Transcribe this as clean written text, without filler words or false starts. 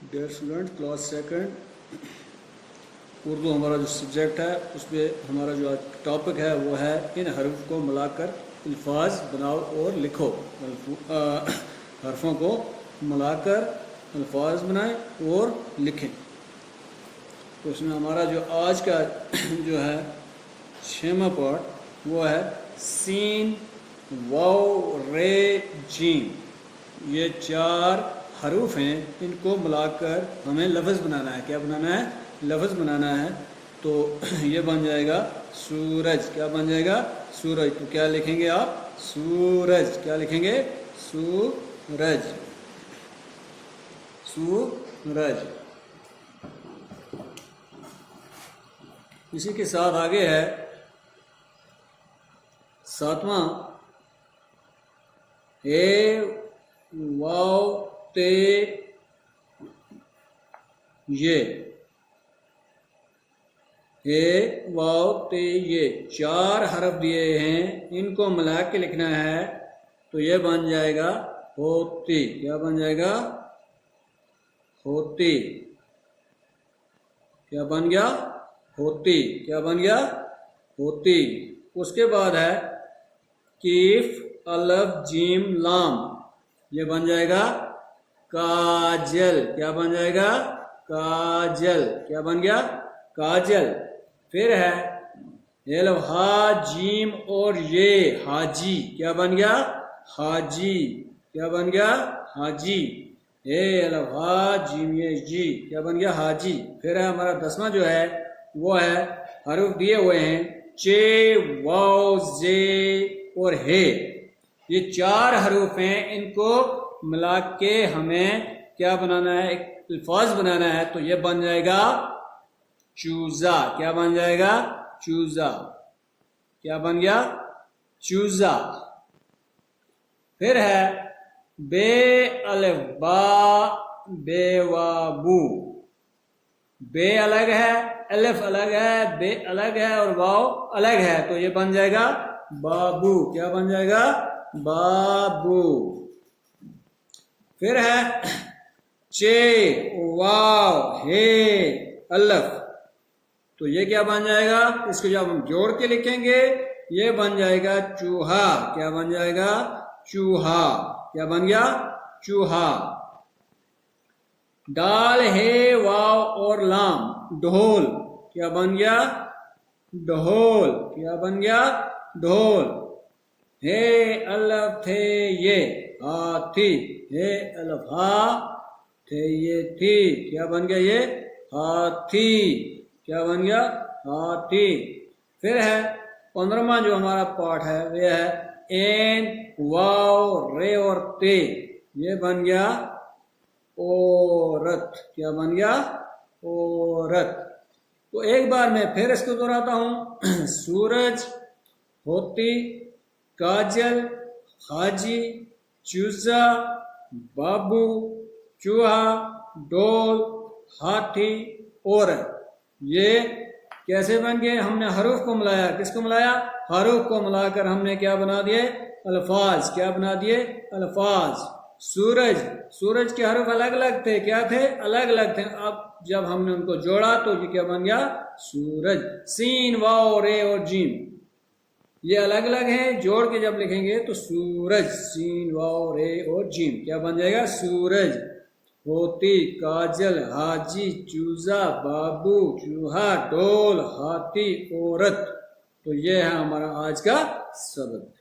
Dear student class second Urdu हमारा जो subject है उसमें हमारा जो आज टॉपिक है वो है इन हर्फ को मिलाकर अल्फाज बनाओ और लिखो। हर्फों को मिलाकर अल्फाज बनाएं और लिखें। तो इसमें हमारा जो आज का जो है 6वां पार्ट वो है सीन वाव रे जीम। ये 4 हरूफ हैं, इनको मिलाकर हमें लफ्ज़ बनाना है। क्या बनाना है? लफ्ज़ बनाना है। तो ये बन जाएगा सूरज। क्या बन जाएगा? सूरज। तो क्या लिखेंगे आप? सूरज। क्या लिखेंगे? सूरज। सूरज। इसी के साथ आगे है 7वां ए वाव ते ये। ए वाव ते ये 4 हरफ दिए हैं, इनको मिला के लिखना है। तो ये बन जाएगा होती। क्या बन जाएगा? होती। क्या बन गया? होती। क्या बन गया? होती। उसके बाद है कीफ अलफ जीम लाम। ये बन जाएगा काजल। क्या बन जाएगा? काजल। क्या बन गया? काजल। फिर है एलफ हा जीम और ये हाजी। क्या बन गया? हाजी। क्या बन गया? हाजी। एलफ हा जीम ये जी। क्या बन गया? हाजी। फिर है हमारा 10वां जो है वो है हरूफ दिए हुए हैं चे वाव जे और हे। ये 4 हरूफ हैं, इनको मिला के हमें क्या बनाना है? एक अल्फाज बनाना है। तो ये बन जाएगा चूजा। क्या बन जाएगा? चूजा। क्या बन गया? चूजा। फिर है बे अलफ बा बेवाबू। बे अलग है, अलफ अलग है, बे अलग है और वाव अलग है। तो ये बन जाएगा बाबू। क्या बन जाएगा? बाबू। फिर है चे वाव हे अलफ। तो ये क्या बन जाएगा? इसको जब हम जोड़ के लिखेंगे ये बन जाएगा चूहा। क्या बन जाएगा? चूहा। क्या बन गया? चूहा। डाल हे वाव और लाम ढोल। क्या बन गया? ढोल। क्या बन गया? ढोल। हे अलफ थे ये हाथी। हे अलफ हा थे ये थी। क्या बन गया? ये हाथी। क्या बन गया? हाथी। फिर है 15वां जो हमारा पार्ट है वह है एन वाव रे और ते। ये बन गया औरत। क्या बन गया? औरत। तो एक बार मैं फिर इसको दोहराता हूं सूरज, होती, काजल, हाजी, चूजा, बाबू, चूहा, डोल, हाथी, औरत। ये कैसे बन गए? हमने हरूफ को मिलाया। किसको मिलाया? हरूफ को मिलाकर हमने क्या बना दिए? अल्फाज। क्या बना दिए? अल्फाज। सूरज, सूरज के हरूफ अलग अलग थे। क्या थे? अलग अलग थे। अब जब हमने उनको जोड़ा तो ये क्या बन गया? सूरज। सीन वाव रे और जीम ये अलग अलग हैं, जोड़ के जब लिखेंगे तो सूरज। सीन वाव रे और जीम क्या बन जाएगा? सूरज। होती, काजल, हाजी, चूजा, बाबू, चूहा, डोल, हाथी, औरत। तो ये है हमारा आज का सबक।